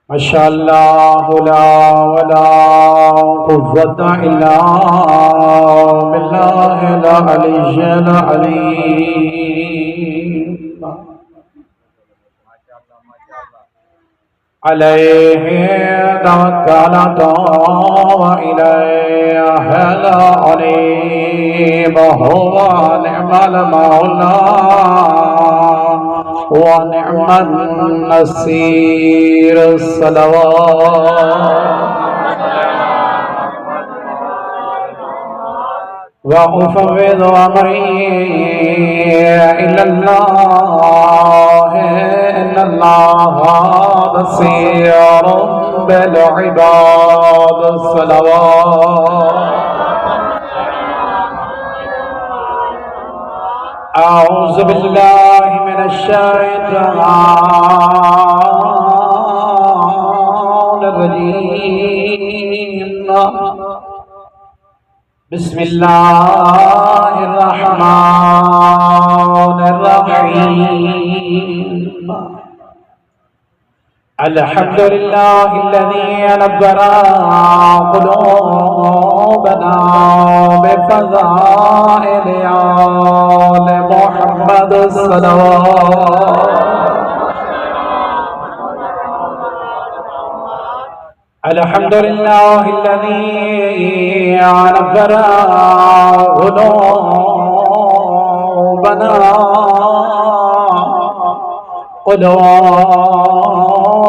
ماشاء اللہ لا ولا قوة الا باللہ العلی العظیم علیہ توکلت وإلیہ الأنیب هو نعم المولا ونعم النصير الصلوات وأفوض أمري إلى الله إن الله بصير بالعباد الصلوات أعوذ بالله من الشيطان الرجيم بسم الله الرحمن الرحيم الحمد لله الذي نبر قلوبنا بفضائل آل محمد الصلوات الحمد لله الذي نبر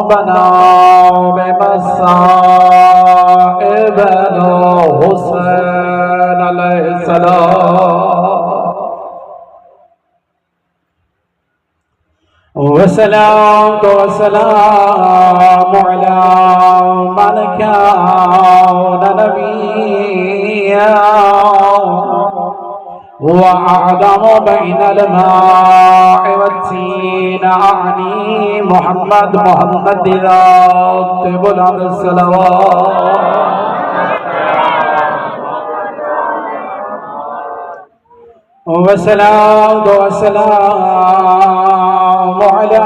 قلوبنا بمصائب الحسين عليه السلام والصلاة والسلام على من كان نبيا وأعظم بين الماء والتين أعني محمد ذات بلند الصلوات والصلاة والسلام على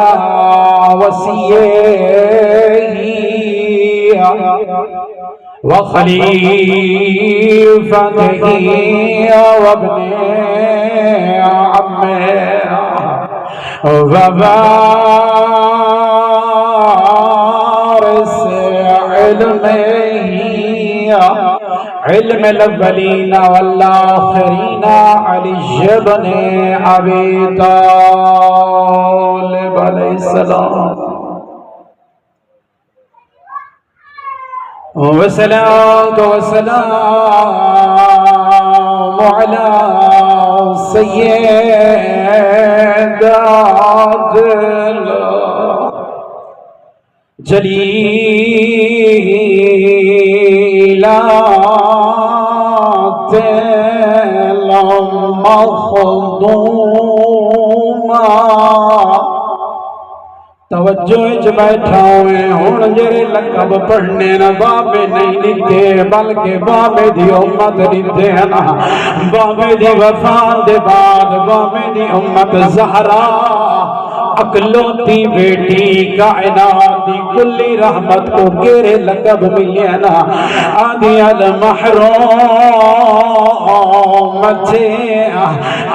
وصيه وخليفته وابن عمه ووارث علم الاولین والآخرین علی بن ابی طالب علیہ السلام والصلاة والسلام على سيدات جليلات المخدومة توجہ اچ بیٹھا ہوئے ہون جرے لقب پڑھنے نہ بابے نہیں لکھے بلکہ بابے دی امت لکھے نا بابے دی وفات دے بعد بابے دی امت زہرا اکلوتی بیٹی کائنات دی کلی رحمت کو گرے لقب ملے نا آدھی المحروم مجھے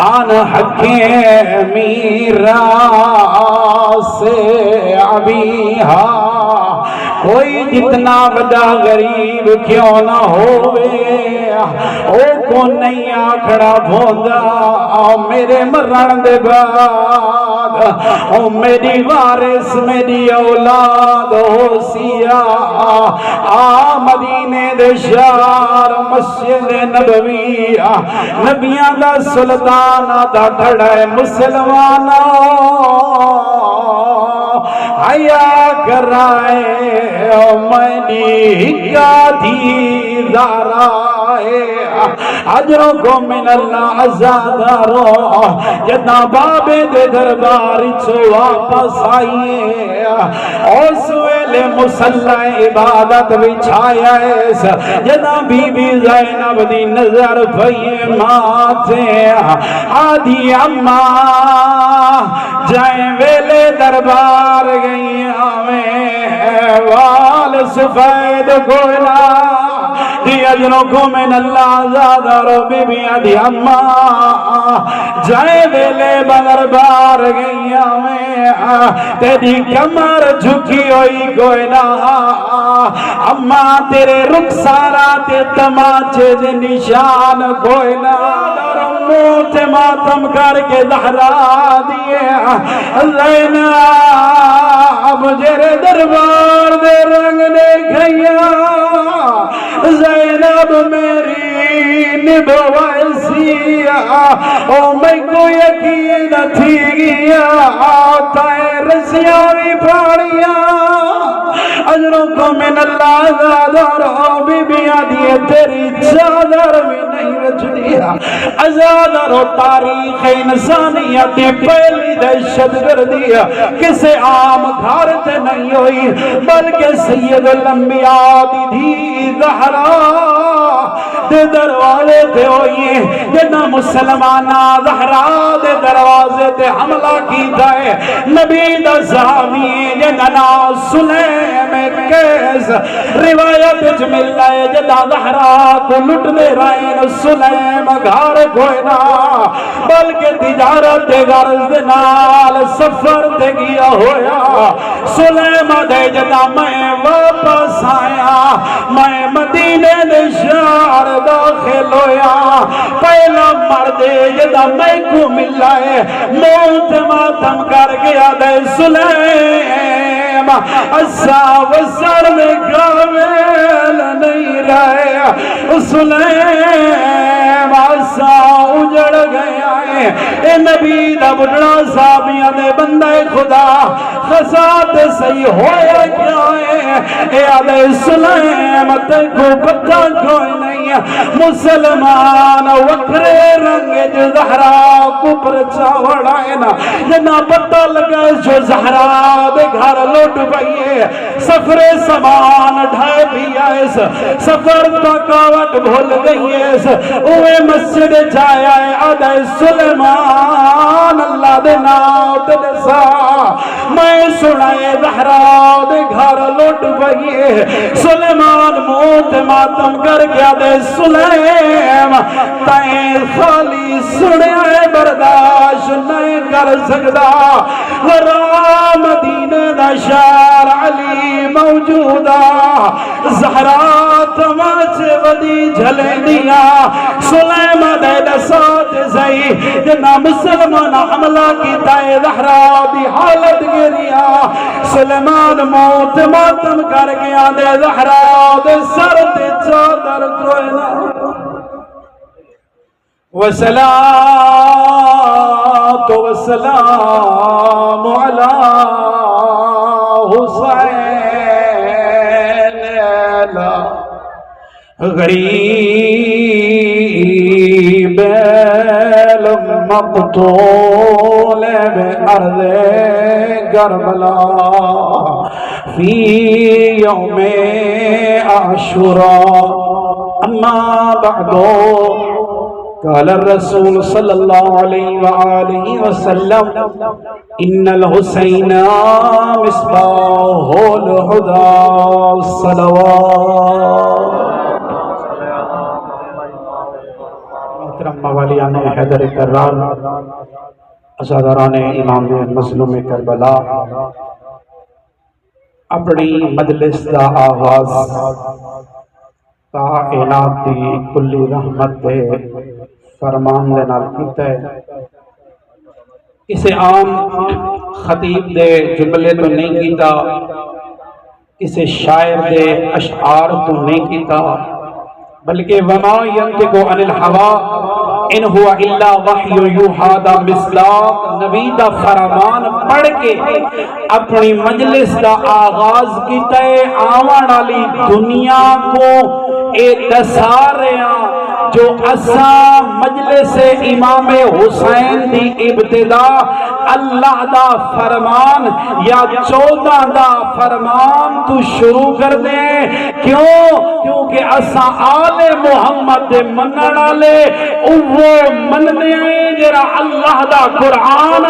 آن حکیمی سے ابیہا کوئی جتنا بڑا غریب کیوں نہ ہوئے او کو نہیں آکھڑا بھوندا میرے مرن دے بعد او میری وارث میری اولاد ہو سیا مدینے دے شہر مسجد نبوی نبیاں دا سلطان دا کھڑا ہے مسلمانہ حیا کرائے منی کا دیدارائے اجروں کو من اللہ عزادارو جدنا بابے دے دربار چھو واپس آئیے اس ویلے مسلح عبادت بچھایا ایس جدنا بی بی زینب دی نظر بھئیے ماتے آدھی اماں جائیں ویلے دربار گئی ہمیں سفید گونا دی اجروں کو من اللہ زیادہ رو بی بی آدھی اما جائے دلے بدر بار گئیا میں تیری کمر جھکی ہوئی گونا اما تیرے رخسارا تے تماچے دے نشان گونا موت ماتم کر کے زہرا دیے زینب جرے دربار دے رنگ نے کھیا زینب میری نبویسی او میں کو یقین تھی گیا تائے رسیاوی پھاڑیا اجروں کو من اللہ زیادہ رو بی بی آدھی تیری چادر میں نہیں رچ دیا ازاد رو تاریخ انسانیت پہلی دہشت گردی کسے عام گھر تے نہیں ہوئی بلکہ سید الانبیاء دی دھی زہرا دے دروازے تے ہوئی جنہ مسلمانہ زہرا دے دروازے تے حملہ کی دائے نبی دا زامی جنہ سلیم کیس روایت جمل لائے جنہ زہرا کو لٹ دے رائن سلیم گھار گوئنا بلکہ تجارت غرض نال سفر تے گیا ہویا سلیم دے جدا میں واپس آیا میں مدینے دے شہر داخل ہویا پہلا مرد جدا میں کو ملائے موت ماتم کر گیا دے سلیم اسا وسر میں کامل نہیں رہے سلیم اسا اجڑ گیا ہے اے نبی دا بڑھنا صحابیاں دے بندہ خدا خسات صحیح ہویا کیا ہے اے آدھے سلیم تے کو پتہ کوئی نہیں مسلمان وکھرے رنگ جو زہرا کو پر چاوڑائے نا جنا پتہ لگا جو زہرا دے گھر لوٹ پئیے سفر سامان ڈھائے بھی آئیس سفر تکاوٹ بھول گئیس اوے مسجد جایا ہے آدھے سلیمان اللہ دے ناؤ تلے سا میں سنائے زہرا دے گھر لوٹ پئیے سلیمان موت ماتم کر گیا دے سلیم تائیں خالی سنے برداشت نہیں کر سکتا غرام مدینہ دا شار علی موجودا زہرا تماچے ودی جھلے دیا سلیم دے دسات زئی جنا مسلمان حملہ کی تائے زہرا دی حالت گریا سلیمان موت ماتم کر گیا دے زہرا دے سر دے چادر کوئنا وسلام علی حسین غریب المقتول بأرض کربلا فی یوم عاشوراء اما بعدو قال الرسول صلی اللہ علیہ وآلہ وسلم ان الحسین مصباح الہدی الصلوات محترم موالیان حیدر کرار عزاداران امام مظلوم کربلا اپنی مجلس دا آغاز کائنات دی کلی رحمت دے فرمان دے نال کیتا ہے کسے عام خطیب دے جملے تو نہیں کیتا کسے شاعر دے اشعار تو نہیں کیتا بلکہ وما ینطق عن الہوی ان ہوا الا وحی یوحی دا مصداق نبی دا فرمان پڑھ کے اپنی مجلس دا آغاز کیتا ہے آوان والی دنیا کو اے دسا رہا جو اساں مجلس امام حسین دی ابتدا اللہ دا فرمان یا 14 دا فرمان تو شروع کر دیں کیونکہ اساں آل محمد دے منن والے وہ مننے ہیں جڑا اللہ دا قرآن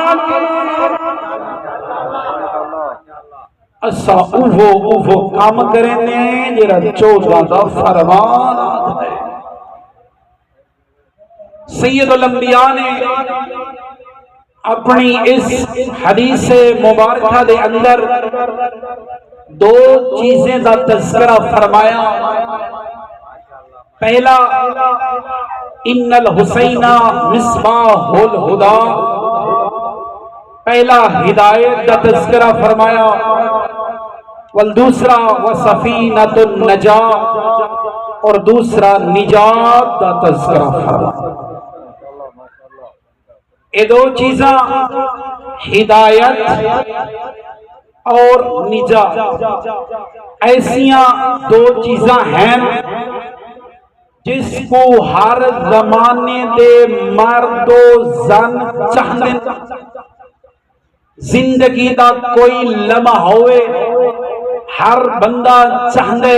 اسا اوہو کام کریں نے جرا 14 دا فرمان آتا ہے۔ سید الانبیاء نے اپنی اس حدیث مبارکہ دے اندر 2 چیزیں دا تذکرہ فرمایا۔ پہلا ان الحسین مصباح الہدا، پہلا ہدایت دا تذکرہ فرمایا، والدوسرا وسفینۃ النجاۃ، اور دوسرا نجات دا تذکرہ فرمایا۔ یہ 2 چیزاں ہدایت اور نجات ایسیاں 2 چیزاں ہیں جس کو ہر زمانے دے مرد و زن چاہتے، زندگی دا کوئی لمحہ ہوئے ہر بندہ چاہتے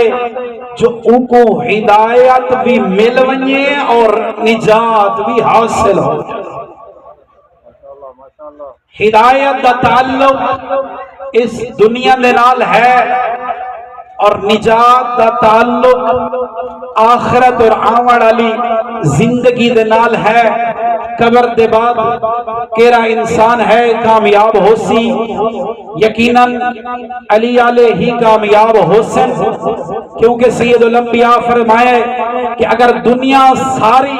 جو ان کو ہدایت بھی مل ونجے اور نجات بھی حاصل ہو جائے۔ ہدایت دا تعلق اس دنیا دے نال ہے اور نجات دا تعلق آخرت اور آون والی زندگی دے نال ہے۔ قبر دے بعد کیڑا انسان ہے کامیاب ہو سی؟ یقیناً علی علیہ ہی کامیاب ہو سن، کیونکہ سید الانبیاء فرمائے کہ اگر دنیا ساری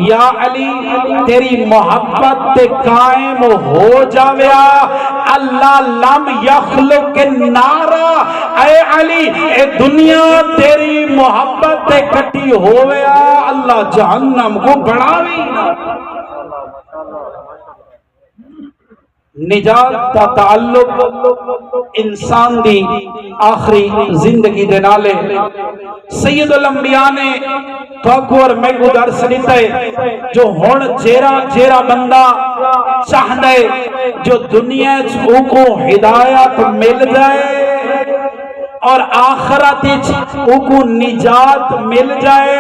یا علی تیری محبت تے قائم ہو جاویا، اللہ لم یخلق النار، اے علی اے دنیا تیری محبت تے کٹی ہویا اللہ جہنم کو بڑھاوی۔ نجات کا تعلق انسان دی آخری زندگی دے نالے۔ سید الانبیاء نے تو اور میں کو درس دیتا ہے جو ہون جیرا بندہ چاہدے جو دنیا چھو کو ہدایت مل جائے اور آخرت کو نجات مل جائے،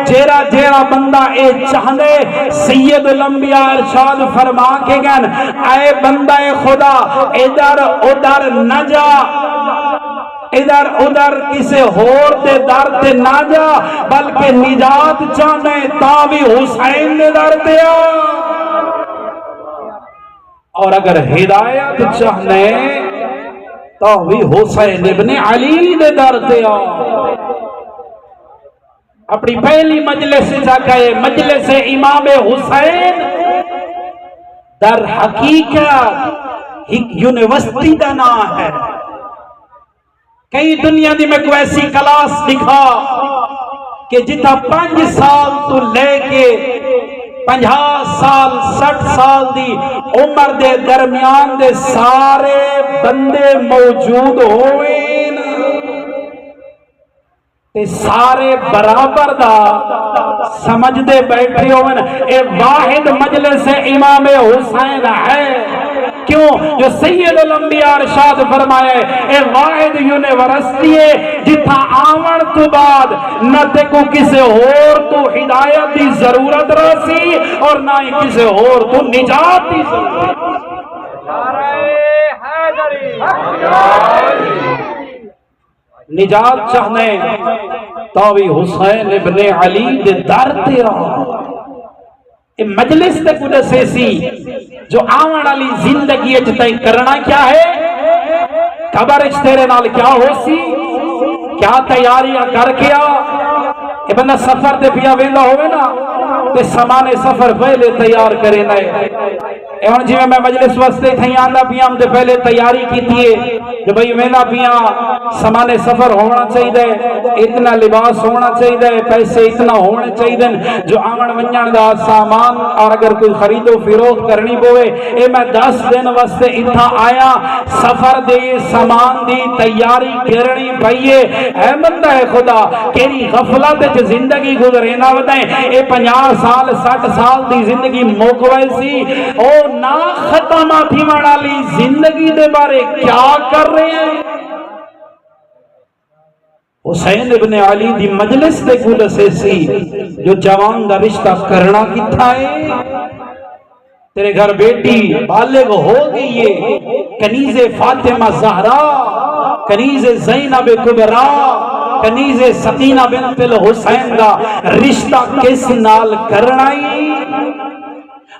جیرا بندہ اے چاہدے سید الانبیاء ارشاد فرما کے گن اے بندہ خدا ادھر ادھر نہ جا، ادھر ادھر کسے ہور دے در تے نہ جا، بلکہ نجات چاہنے تاوی حسین دے در تے آ، اور اگر ہدایت چاہنے تو بھی حسین ابن علی دے در تے آ۔ اپنی پہلی مجلس جا گئے مجلس امام حسین، در حقیقت ایک یونیورسٹی دا نام ہے۔ کئی دنیا دی میں کوئی ایسی کلاس دکھا کہ جتا 5 سال تو لے کے 50 سال 60 سال دی عمر دے درمیان دے سارے بندے موجود ہوئے، سارے برابر دا سمجھ دے بیٹھے ہوئے، اے واحد مجلس امام حسین ہے۔ کیوں؟ جو سید الانبیاء ارشاد فرمائے اے واحد یونیورسٹی ہے جتھا آون تو بعد نہ تے کو کسے اور تو ہدایت دی ضرورت رسی اور نہ ہی کسے اور تو نجات دی ضرورت۔ نجات چاہنے تاوی حسین ابن علی دے در تے آ۔ مجلس تے کچھ سیسی جو آون والی زندگی اچھتے کرنا کیا ہے، قبر اچھتیرے نال کیا ہو سی، کیا تیاریاں کر کے آ۔ یہ بندہ سفر دے پیا ویندہ ہوئے نا تے سامان سفر پہلے تیار کرے نئے۔ ایون جی میں مجلس واسطے تھیں آندہ پیاں دے پہلے تیاری کی تھیے جو بھئی ویندہ پیاں سامان سفر ہونا چاہیے، اتنا لباس ہونا چاہیے، پیسے اتنا ہونے چاہیے جو آمن ونجان دا سامان، اور اگر کوئی خرید و فروخت کرنی بوئے اے میں 10 دن واسطے اتنا آیا سفر دے سامان دی تیاری کرنی پئیے۔ اے بندہ خدا کیری غفلت جو زندگی گزرے نہ بتائیں، اے 50 سال 60 سال دی زندگی موقوی سی، او نا ختمہ تھی مڑالی زندگی دے بارے کیا کر رہے ہیں؟ حسین ابن علی دی مجلس دے کل سے سی جو جوان دا رشتہ کرنا کی تھا ہے۔ تیرے گھر بیٹی بالغ ہو گئی ہے، کنیز فاطمہ زہرا کنیز زینب کبرا کنیز سکینہ بنت الحسین دا رشتہ کس نال کرنائی؟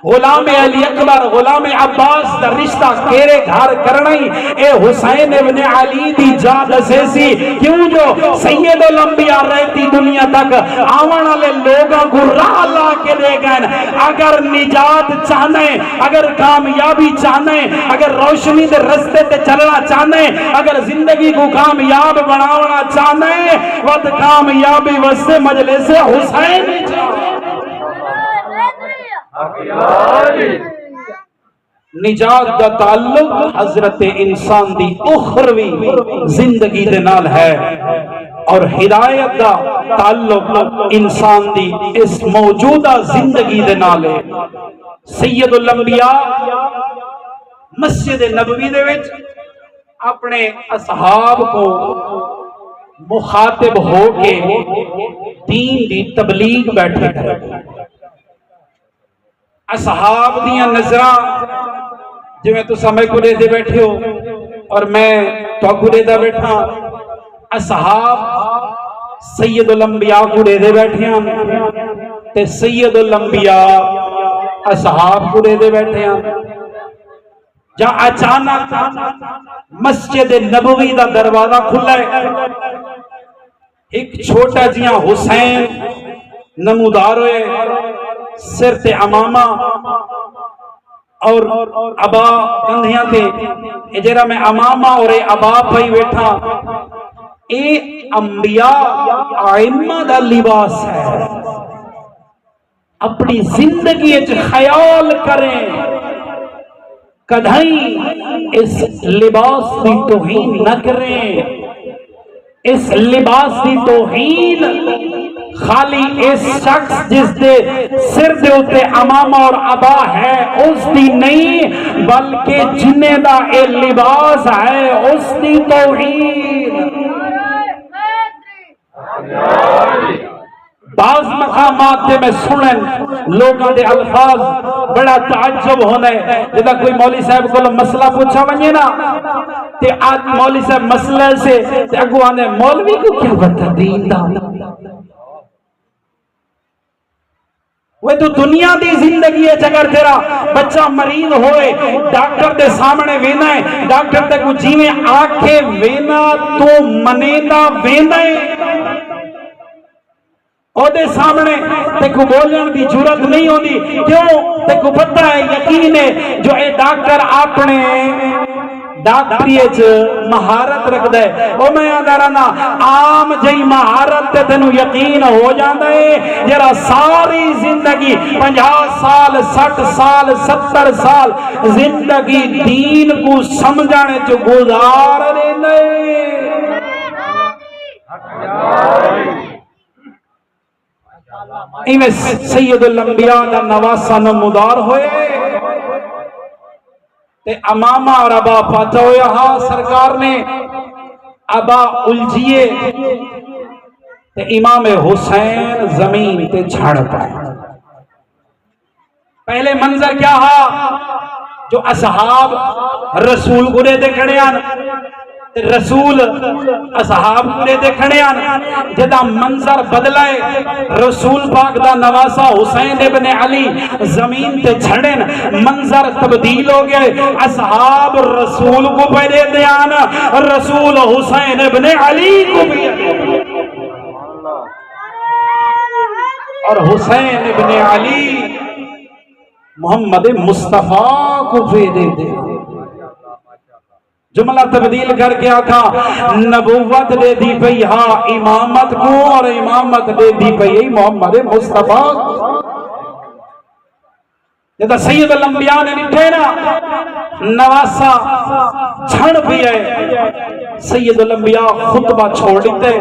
غلام علی اکبر غلام عباس دا رشتہ کیرے گھر کرنائی؟ اے حسین ابن علی دی جاد سیسی کیوں جو سید الانبیاء رہتی دنیا تک آوانا لے لوگاں کو راہ لا کے دے گئے. اگر نجات چاہنے، اگر کامیابی چاہنے، اگر روشنی دے رستے تے چلنا چاہنے، اگر زندگی کو کامیاب بناونا چاہنے، وقت کامیابی وستے مجلس حسین چاہنے. نجات دا تعلق حضرت انسان دی اخروی زندگی دے نال ہے، اور ہدایت دا تعلق انسان دی اس موجودہ زندگی دے نال ہے. سید الانبیاء مسجد نبوی دے وچ اپنے اصحاب کو مخاطب ہو کے دین دی تبلیغ بیٹھے کرے. اصحاب دیاں نظران جو تو سمے کو دے بیٹھے ہو اور میں تو کو دے بیٹھا، اصحاب سید الانبیاء کو دے بیٹھے ہیں تے سید الانبیاء اصحاب کو دے بیٹھے ہیں. جہاں اچانک مسجد نبوی دا دروازہ کھلا ہے، ایک چھوٹا جیاں حسین نمودار ہوئے، سر تے امامہ اور ابا کندھیاں تے اجرا میں امامہ اور ابا پائی بیٹھا. اے انبیاء آئمہ دا لباس ہے. اپنی زندگی اچھ خیال کریں کدھائیں اس لباس کی توہین نہ کریں. اس لباس کی توہین خالی اس شخص جس دے سر دے اتے امامہ اور ابا ہے اس دی نہیں، بلکہ جنہیں دا اے لباس ہے اس دی توہین. بعض مقامات دے میں سنن لوگاں دے الفاظ بڑا تعجب ہونے. جدا کوئی مولوی صاحب کو مسئلہ پوچھا ونجے نا تے آج مولوی صاحب مسئلہ سے اگو آنے مولوی کو کیا بتا دین دا. وہ تو دنیا دی زندگی ہے. اگر تیرا بچہ مریض ہوئے ڈاکٹر دے سامنے وینا ہے، ڈاکٹر تے کو جیویں آکھے وینا تو منینا وینا ہے، او دے سامنے تے کو بولن دی جرات نہیں ہوندی. کیوں؟ تے کو پتہ ہے، یقین ہے جو اے ڈاکٹر اپنے ڈاکٹری اچ مہارت رکھ دے. او میں آدھارانا عام جئی مہارت تے تینو یقین ہو جاندہ ہے جرا ساری زندگی 50 سال 60 سال 70 سال زندگی دین کو سمجھانے چو گزار لیندے. ایمیں سید الانبیاء دا نواسہ نمودار ہوئے تے امامہ اور ابا پاتا ہویا. ہاں سرکار نے ابا الجیے تے امام حسین زمین تے جھڑ پائے. پہلے منظر کیا ہا جو اصحاب رسول گرے دے کھڑے آن، رسول اصحاب گرے دے کھڑے آن. جدا منظر بدلائے رسول پاک دا نواسہ حسین ابن علی زمین تے جھڑن، منظر تبدیل ہو گئے. اصحاب رسول کو پہلے دے آن، رسول حسین ابن علی کو بھی، اور حسین ابن علی محمد مصطفیٰ کو بھی دے دے. جملہ تبدیل کر کے آکھا نبوت دے دی پئی ہاں امامت کو، اور امامت دے دی پئی محمد مصطفیٰ. جب سید الانبیاء نے نٹھے نا نواسہ چھڑ بھی ہے، سید الانبیاء خطبہ چھوڑ دیتے،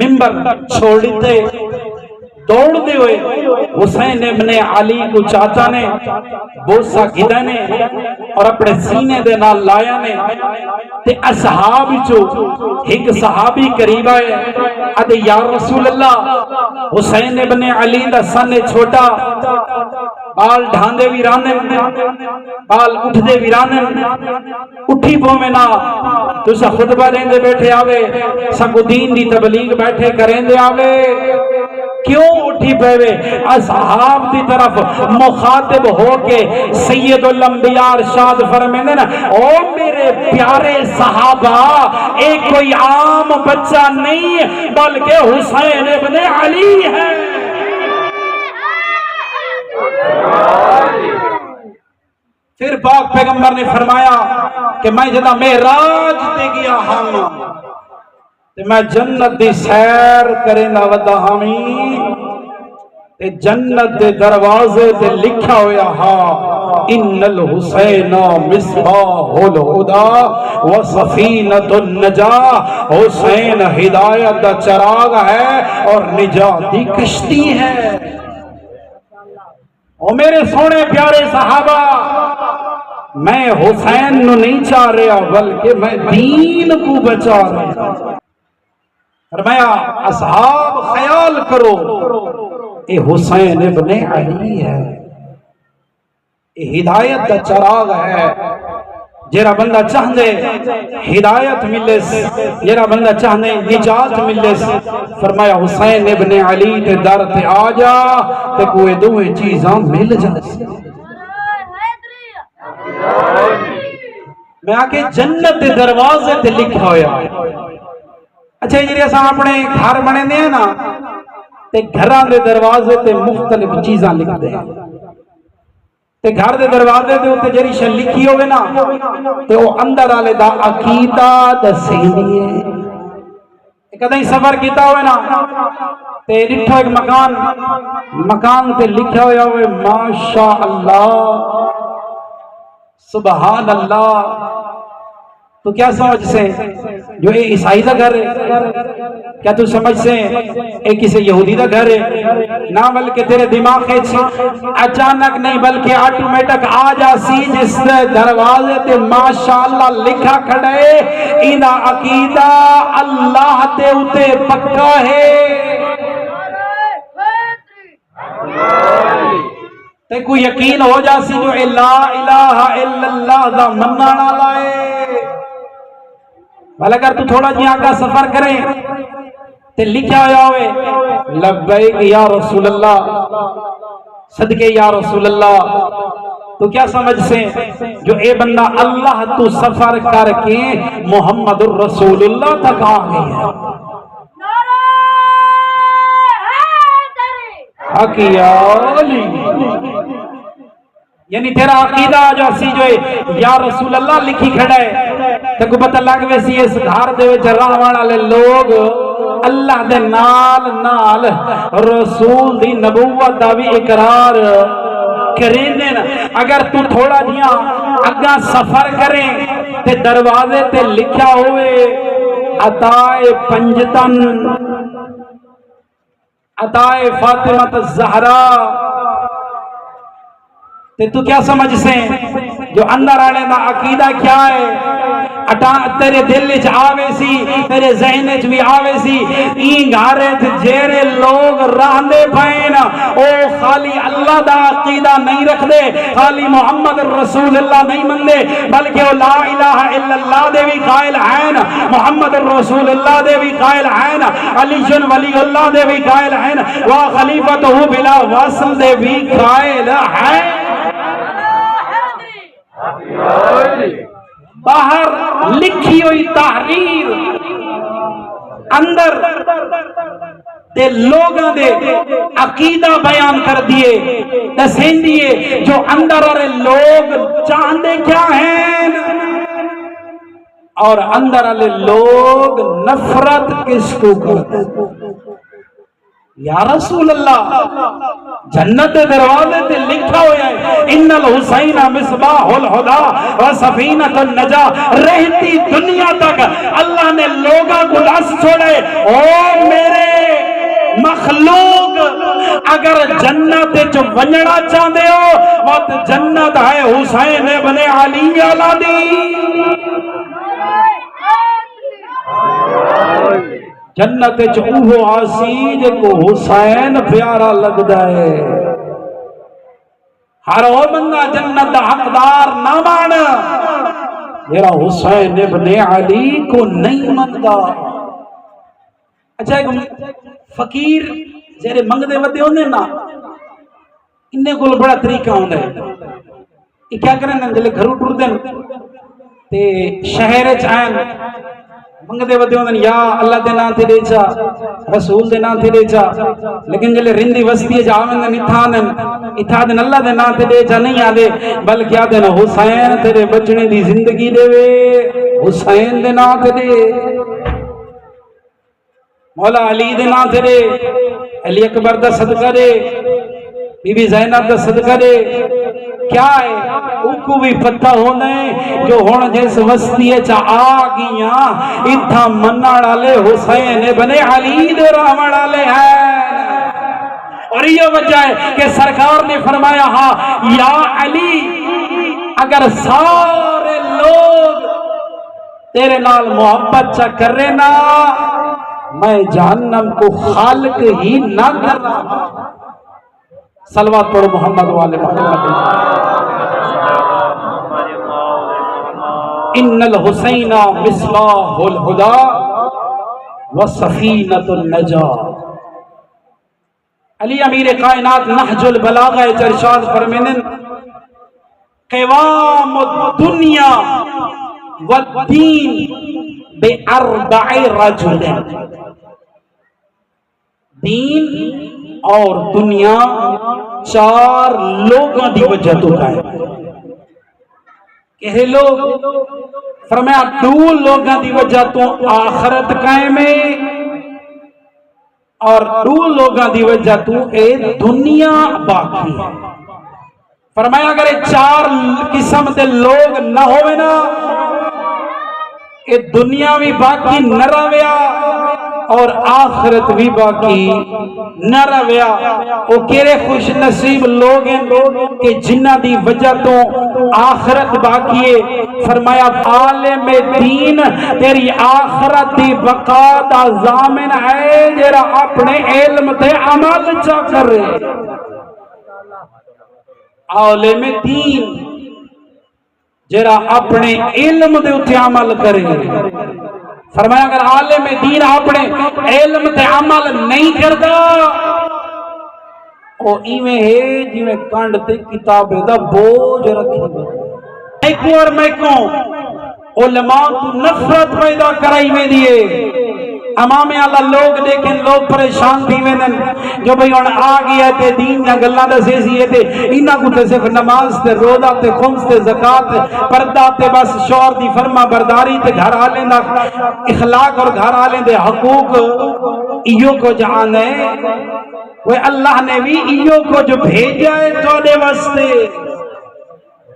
ممبر چھوڑ دیتے، دوڑ دے ہوئے حسین ابن علی کو چاچا نے بوسا گدا نے اور اپنے سینے دے نال لایا نے تے اصحاب چو ایک صحابی قریب آئے ادے یا رسول اللہ حسین ابن علی دا سن چھوٹا بال ڈھاندے ویرانے بال اٹھ دے ویرانے اٹھی پومے نا تسا خطبہ دیں دے بیٹھے آوے سکو دین دی تبلیغ بیٹھے کریں دے آوے کیوں اٹھی پہوے اصحاب دی طرف مخاطب ہو کے سید الانبیاء ارشاد فرمینے نا او میرے پیارے صحابہ ایک کوئی عام بچہ نہیں بلکہ حسین ابن علی ہے پھر پاک پیغمبر نے فرمایا کہ میں جدا معراج تے گیا ہاں میں جنت دی سیر کرے نہ ودا ہمیں تے جنت دے دروازے تے لکھا ہویا ہاں ان الحسین مصباح الہدی و سفینۃ النجاہ حسین ہدایت دا چراغ ہے اور نجات دی کشتی ہے او میرے سونے پیارے صحابہ میں حسین نو نہیں چاہ رہا بلکہ میں دین کو بچا رہا فرمایا اصحاب خیال کرو اے حسین ابن علی ہے اے ہدایت کا چراغ ہے جیرا بندہ چاہنے ہدایت ملے سے جیرا بندہ چاہنے نجات ملے سے فرمایا حسین ابن علی تے در تے آجا تے کوئی دوئے چیزاں مل جائے میں آکے جنت دے دروازے تے لکھا ہویا اچھا جی ایسا اپنے گھر بنے دے ہیں نا تے گھران دے دروازے تے مختلف چیزاں لکھ دے تے گھر دے دروازے تے ہوتے جری شن لکھی ہوئے نا تے وہ اندر آلے دا عقیدہ دا سینی ہے ایک ادھائی سفر کیتا ہوئے نا تے لٹھو ایک مکان تے لکھا ہوئے ماشاء اللہ سبحان اللہ تو کیا سمجھ سے جو اے عیسائی دا گھر ہے کیا تو سمجھ سے اے کسی یہودی دا گھر ہے نہ بلکہ تیرے دماغ کے اچانک نہیں بلکہ آٹومیٹک آ جاسی جس دروازے تے ماشاءاللہ لکھا کھڑے اینا عقیدہ اللہ تے اتے پکا ہے تے کوئی یقین ہو جاسی جو لا الہ الا اللہ دا منانا لائے بھل اگر تو تھوڑا جی آگا سفر کریں تے لکھا ہویا ہوئے لبیک یا رسول اللہ صدقے یا رسول اللہ تو کیا سمجھ سے جو اے بندہ اللہ تو سفر کر کے محمد الرسول اللہ تک آگئی ہے حقیالی یعنی تیرا عقیدہ جو اسی جو یا رسول اللہ لکھی کھڑا ہے تکو پتہ لگ ویسی اس گھر دے وچ رہن والے لوگ اللہ دے نال رسول دی نبوت دا بھی اقرار کریں دے نا اگر تو تھوڑا جیاں اگا سفر کریں تے دروازے تے لکھا ہوئے عطائے پنجتن عطائے فاطمہ الزہرا تو کیا سمجھ سے جو اندر آنے دا عقیدہ کیا ہے تیرے دل چ آوے سی تیرے ذہن چ بھی آوے سی این گھارے جیرے لوگ رہندے پائیں او خالی اللہ دا عقیدہ نہیں رکھ دے خالی محمد رسول اللہ نہیں من دے بلکہ وہ لا الہ الا اللہ دے بھی قائل ہیں محمد رسول اللہ دے بھی قائل ہیں علی جن ولی اللہ دے بھی قائل ہیں و خلیفتہ بلا وصل دے بھی قائل ہیں باہر لکھی ہوئی تحریر اندر تے لوگاں دے عقیدہ بیان کر دیے دسیں دیے جو اندر اور لوگ چاہندے کیا ہیں اور اندر والے لوگ نفرت کس کو کرتے یا رسول اللہ جنت دروازے تے لکھا ہویا ہے ان الحسین مصباح الہدی و سفینۃ النجاہ رہتی دنیا تک اللہ نے لوگاں کو دس چھوڑے او میرے مخلوق اگر جنت چ ونجنا چاہتے ہو وقت جنت ہے حسین ابن علی والا دی جنت چ اوہ آسی جے کو حسین پیارا لگدا ہے ہر او بندہ جنت دا حقدار نہ مان میرا حسین ابن علی کو نہیں منتا اچھا ایک فقیر جیرے منگدے ودے ہوندے نا انہیں کو بڑا طریقہ ہوندے یہ کیا کریں نا جلے گھروں ٹور دیں تے شہر چاہیں منگدے ودے ہوندے یا اللہ دے نام تے دے چا رسول دے نام تے دے چا لیکن جلے رندی وسطی جاویں اتھا دن اللہ دے نام تے دے چا نہیں آدے بلکہ آدے نا حسین تیرے بچنے دی زندگی دے وے حسین دے نام تے دے مولا علی دے نام تے دے علی اکبر دا صدقہ دے بی بی زینب دا صدقہ دے کیا ہے او کو بھی پتہ ہونا ہے جو ہون جیس وسطی چا آگیاں اتھا مناڑا لے حسین ابن علی دے رامڑا لے ہیں اور یہ وجہ ہے کہ سرکار نے فرمایا ہاں یا علی اگر سارے لوگ تیرے نال محبت چا کر رہے نا میں جہنم کو خالق ہی نہ کر رہا صلوات پڑھو محمد والے محمد ان الحسین مصباح الہدی وسفینۃ النجاۃ علی امیر کائنات نہج البلاغہ ارشاد فرمائیں قوام الدنیا والدین باربع رجل دین اور دنیا چار لوگوں دی وجہ تو ہے کہ لوگ فرمایا دو لوگوں دی وجہ تو آخرت قائم ہے اور دو لوگوں دی وجہ تو اے دنیا باقی ہے فرمایا اگر چار قسم دے لوگ نہ ہوئے نا اے دنیا بھی باقی نہ رویا اور آخرت بھی باقی نہ رویا وہ کیرے خوش نصیب لوگ ہیں کہ جنہ دی وجہ تو آخرت باقی ہے فرمایا عالم دین تیری آخرت دی بقا دا ضامن ہے جرا اپنے علم تے عمل چا کر رہے عالم دین جرا اپنے علم دے اتے عمل کرے فرمایا اگر عالم دین اپنے علم تے عمل نہیں کردا او ایویں ہے جویں کنڈ تے کتاب دا بوجھ رکھی ایکو اور میں کو علماء تو نفرت پیدا کرائی میں دیے امام اللہ لوگ لیکن لوگ پریشان تھی میں جو بھئی ان آگیا تے دین یا گلہ دا سیسی ہے تے انہا کو تے صرف نماز تے روضہ تے خمس تے زکاة پردہ تے بس شور دی فرما برداری تے گھر آلیں دا اخلاق اور گھر آلیں دے حقوق ایو کو جہان ہے وہ اللہ نے بھی ایو کو جو بھیجا ہے توڑے واسطے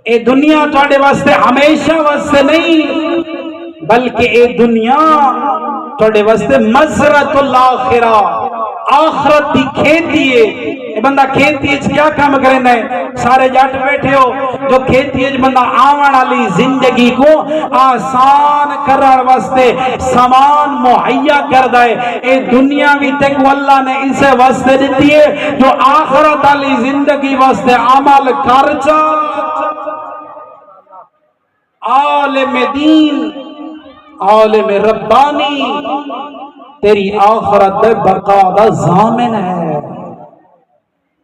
اے دنیا توڑے واسطے ہمیشہ واسطے نہیں بلکہ اے دنیا توڑے واسطے مزرعۃ الاخرہ آخرت دی کھیتی ہے اے بندہ کھیتی ہے کیا کام کرنا ہے سارے جاٹ بیٹھے ہو جو کھیتی ہے بندہ آوان علی زندگی کو آسان کرار واسطے سامان مہیا کر دائے اے دنیا بھی تک اللہ نے اسے واسطے دیتی ہے جو آخرت علی زندگی واسطے عمل کر جا عالم دین عالم ربانی تیری آخرت بقا دا ضامن ہے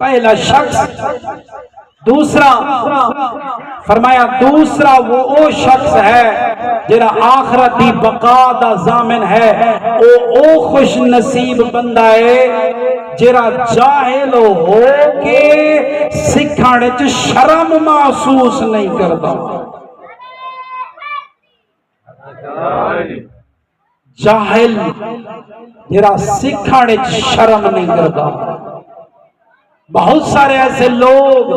پہلا شخص دوسرا فرمایا دوسرا وہ شخص ہے جرا آخرت دی بقا دا ضامن ہے او خوش نصیب بندہ ہے جرا جاہل ہو کے سکھانے چ شرم محسوس نہیں کرتا جاہل جرا سکھانے شرم نہیں کرتا بہت سارے ایسے لوگ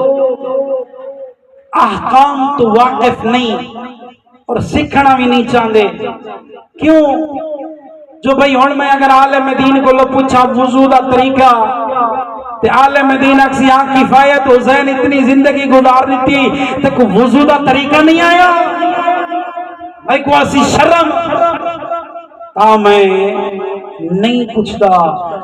احکام تو واقف نہیں اور سکھنا بھی نہیں چاہتے کیوں جو بھئی ہون میں اگر عالم دین کو لو پوچھا وضو دا طریقہ تے عالم دین اکسی آنکھ کفایت حسین اتنی زندگی گزار دیتی تے کو وضو دا طریقہ نہیں آیا بھئی کو اسی شرم تا میں نہیں پوچھتا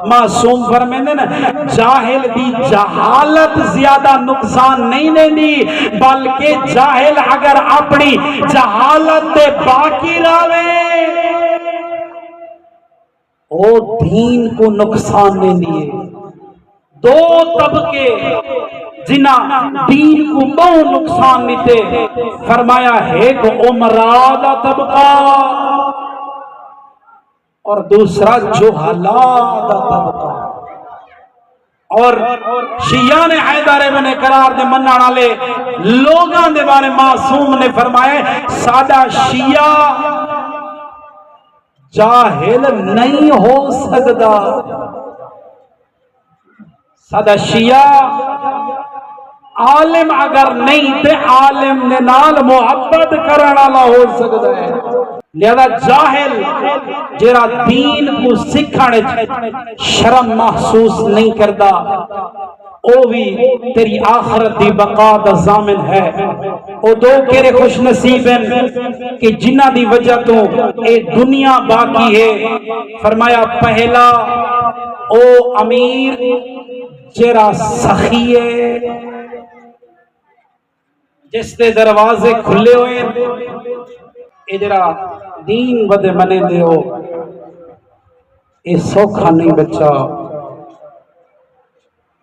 معصوم فرمیندے نا جاہل دی جہالت زیادہ نقصان نہیں دیندی بلکہ جاہل اگر اپنی جہالت دے باقی راوے او دین کو نقصان دیندی ہے دو طبقے جنہ دین کو بہت نقصان دیتے فرمایا ایک عمرہ طبقہ اور دوسرا جہلاء طبقہ اور شیعان حیدر ابن قرار دے منان والے لوگاں دے بارے معصوم نے فرمایا سادہ شیعہ جاہل نہیں ہو سکتا سادہ شیعہ عالم اگر نہیں تے عالم نے نال محبت کرنا والا ہو سکتا ہے لہذا جاہل جرا دین کو سکھانے شرم محسوس نہیں کرتا او بھی تیری آخرت دی بقا دا ضامن ہے او دو کیرے خوش نصیب ہیں کہ جنہ دی وجہ تو اے دنیا باقی ہے فرمایا پہلا او امیر جرا سخیے جس دے دروازے کھلے ہوئے اے جرا دین بدے منے دے ہو اے سوکھا نہیں بچا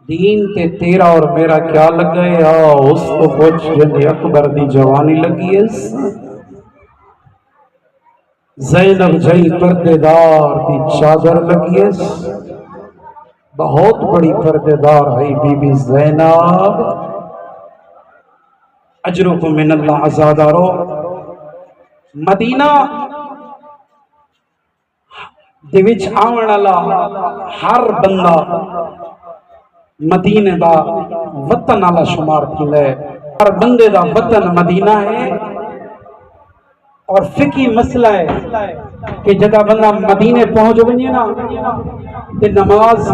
دین تے تیرا اور میرا کیا لگ گئے اس کو پوچھ جندے اکبر دی جوانی لگی ہے زینب جئی پردے دار دی چادر لگی ہے بہت بڑی پردے دار ہے بی بی زینب اجرکم من اللہ عزادارو مدینہ دے وچ آون والا ہر بندہ مدینے دا وطن والا شمار تھیندا ہے ہر بندے دا وطن مدینہ ہے اور فقہی مسئلہ ہے کہ جگہ بندہ مدینے پہنچ ونجے نا تے نماز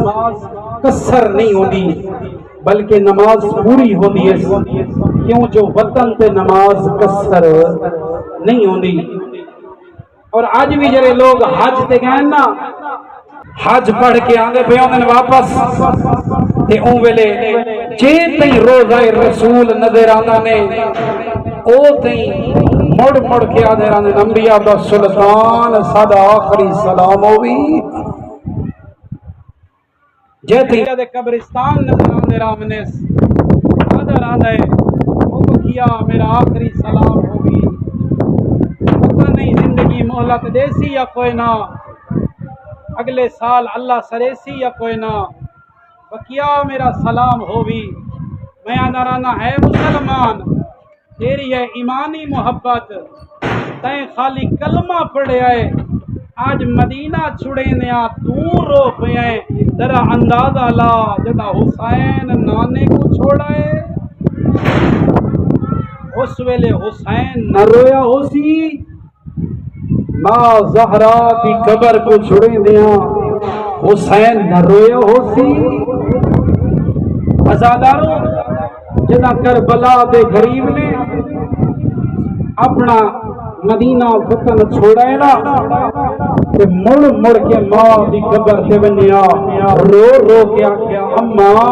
قصر نہیں ہوندی بلکہ نماز پوری ہوندی ہے کیوں جو وطن تے نماز قصر نہیں ہوندی اور آج بھی جڑے لوگ حج تے گئے نا حج پڑھ کے آندے پہ آندے واپس تے اون ویلے جے تئی روزہ رسول نظر آندا نے او تئی مڑ مڑ کے آدھے راندے انبیاء دا سلطان سادہ آخری سلام ہوئی جے تھی دے قبرستان نظر آندے رامنس آدھا راندے او کیا میرا آخری سلام ہوئی پتہ نہیں زندگی مہلت دیسی یا کوئی نہ اگلے سال اللہ سریسی یا کوئی نہ بکیا میرا سلام ہوئی میں آنا رانا ہے مسلمان تیری ہے ایمانی محبت تین خالی کلمہ پڑھے آئے آج مدینہ چھڑے نیا تو رو پہ آئے ذرا اندازہ لا جدا حسین نانے کو چھوڑائے اس ویلے حسین نہ رویا ہو سی ماں زہرا کی قبر کو چھڑے دیا حسین نہ رویا ہو سی ازاداروں جنا کربلا دے غریب نے اپنا مدینہ وطن چھوڑا ہے نا تے مڑ مڑ کے ماں دی قبر تے ونیا رو رو کے آکھیا اماں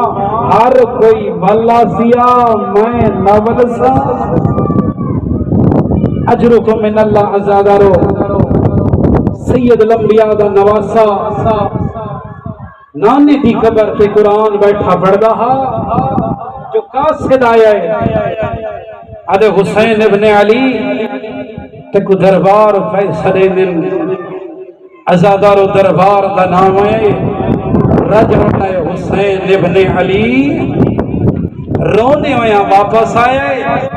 ہر کوئی بھلا سیا میں نول سا اجرکم من اللہ عزادارو سید الانبیاء دا نواسا نانی دی قبر تے قرآن بیٹھا پڑھدا ہا جو قاصد آیا ہے ادھے حسین ابن علی تکو دربار فیصلے دن عزادارو دربار دا نام ہے رج ہوتا ہے حسین ابن علی رونے ہویا واپس آیا ہے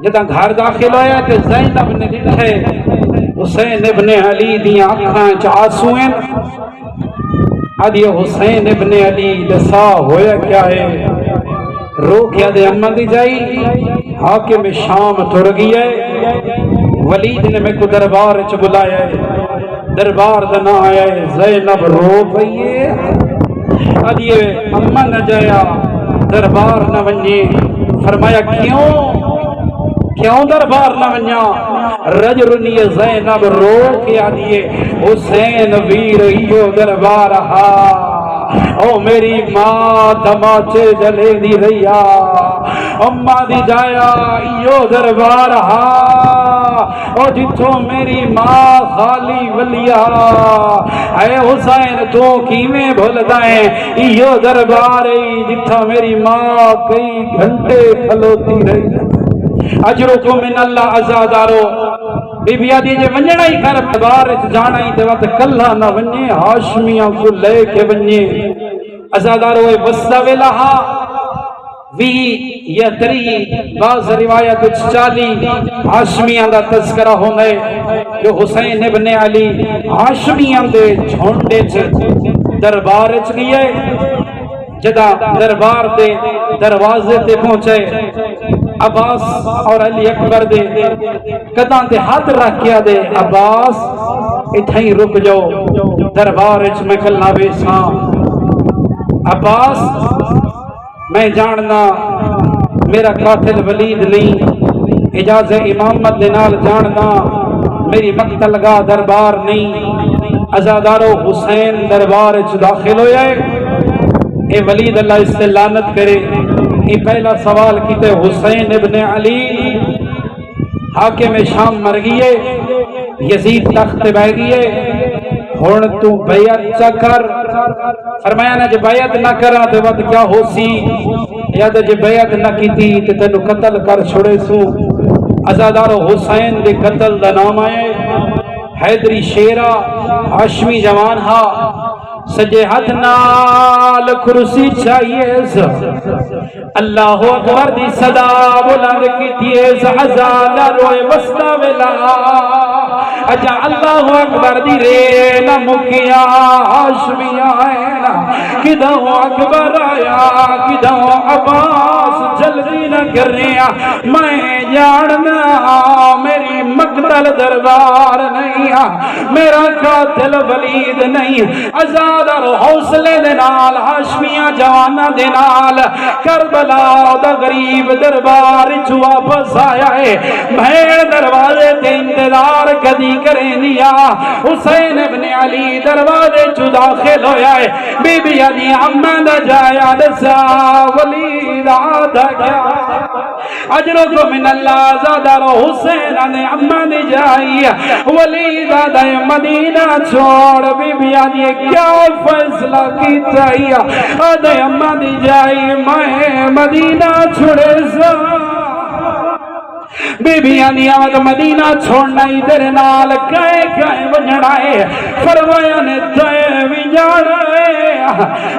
جدا گھر داخل آیا کہ زینب نے لکھے حسین ابن علی دیا آنکھاں آنسویں ادھی حسین ابن علی دسا ہویا کیا ہے رو کیا دے امن دی جائی حاکم شام تر گئی ہے ولید نے میں کو دربار چ بلایا ہے دربار دنا آیا زینب رو پئیے ادیے اما نہ جایا دربار نہ ونجے فرمایا کیوں دربار نہ ونجا رجرنی زینب رو کے آدیے حسین ویر ایو دربار ہا او میری ماں تماچے جلے دی رہیا اما دی جایا ایو دربار ہا او جتھوں میری ماں خالی ولیا اے حسین تو کیویں بھولدا ہے ایو دربار جتھا میری ماں کئی گھنٹے کھلوتی رہی اجرکم من اللہ عزادارو بی بی آدھی جے ونجنا ہی کر دربار جانا ہی تے وقت کلہ نہ ونجے ہاشمیاں کو لے کے ونجے عزادارو وسطہ ویلہا وی یا تری بعض روایت 40 ہاشمیاں دا تذکرہ ہوندے جو حسین ابن علی ہاشمیاں دے جھونڈے چ دربار چ گئے جدا دربار دے دروازے تے پہنچے عباس اور علی اکبر دے قداں تے ہاتھ رکھ کے دے عباس اتھیں رک جاؤ دربار وچ میں کلنا ویساں عباس میں جاننا میرا قاتل ولید نہیں اجازت امامت نال جاننا میری مقتل گاہ دربار نہیں عزادارو حسین دربار وچ داخل ہوئے اے ولید اللہ اس سے لعنت کرے یہ پہلا سوال کیتے حسین ابن علی حاکم شام مر گئے یزید تخت بہ گئے ہن تو بیعت چا کر فرمایا نا جے بیعت نہ کرا تے وقت کیا ہو سی یا تے جے بیعت نہ کیتی تے تینو قتل کر چھوڑے سو عزادارو حسین دے قتل دا نام آئے حیدری شیرہ ہاشمی جوان ہا سجے ہاتھ نال کرسی چاہیے اللہ اکبر دی صدا بلند کیتی عزادارو وسطہ ویلا اجا اللہ اکبر دی رے نہ مکیا ہاشمیاں آئینا کدھوں اکبر آیا کدھوں عباس جلدی نہ کر رہا میں جاننا میری مقتل دربار نہیں میرا قاتل ولید نہیں عزادار حوصلے دنال ہاشمیاں جوانا دنال کربلا دا غریب دربار واپس آیا ہے بھیڑ دروازے تے انتظار کدی کریں دیا حسین ابن علی دروازے چو داخل ہویا ہے بی بی آدھی امن جایا دسا ولید آدھا کیا اجرکم من اللہ زادر حسین نے امن جائی ولید آدھا مدینہ چھوڑ بی بی آدھی کیا فیصلہ کی چاہیے آدھا امن جائی میں مدینہ چھوڑے سا بی بی آنی آمد مدینہ چھوڑنا ہی تیرے نال کہیں وجڑا ہے فرمایا نے تے بھی جانا ہے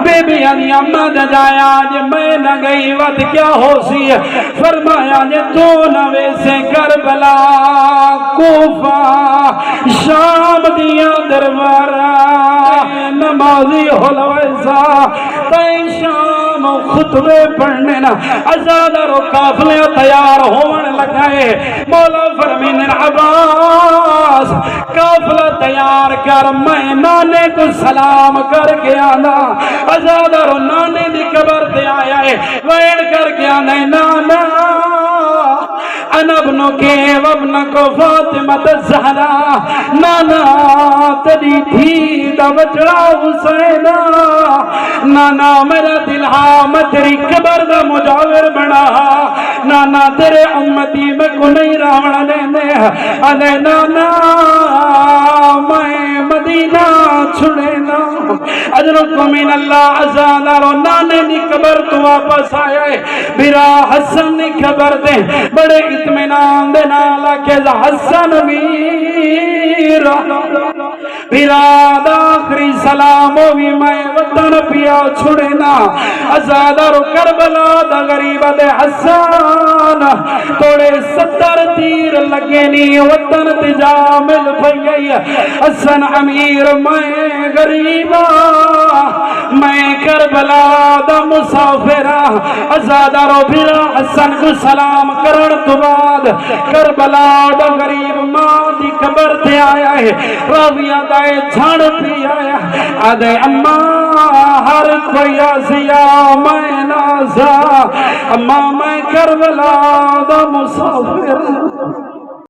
بی بی آنی آمد جایا جے میں نہ گئی وقت کیا ہو سی فرمایا جے تو نوے سے کربلا کوفہ شام دیا دربارہ نمازی حلویسا تے شام خطبے پڑھنے نا ازادر و قافلے تیار ہونے لگائے مولا فرمین عباس قافلہ تیار کر میں نانے کو سلام کر کے آنا ازادر و نانے دی قبر تے آیا ہے وین کر کے آنا نانا انا ابنو کے وابنکو فاطمت الزہرا نانا تری تھی دا بچڑا حسینہ نانا میرا دل میں تیری قبر دا مجاور بنا نانا تیرے امتی میں کو نہیں راوڑا لینے انے نانا میں مدینہ چھڑینا اجرکم من اللہ عزادارو نانے دی قبر تو واپس آئے برا حسن دی قبر دے بڑے اطمینان دے نالا کہ حسن میرا براد آخری سلامو بھی میں وطن پیا چھڑینا ازادر کربلا دا غریب دے حسان توڑے 70 تیر لگے نی وطن تجا مل پئی حسن امیر میں غریبا میں کربلا کربلا دا مسافر آزادہ رو بھیڑا حسن کو سلام کرن تو بعد کربلا دا غریب ماں دی قبر تے آیا ہے راویہ دائے جھاڑ پی آیا آدھے اماں ہر کوئی آسیا میں نازا اماں میں کربلا دا مسافر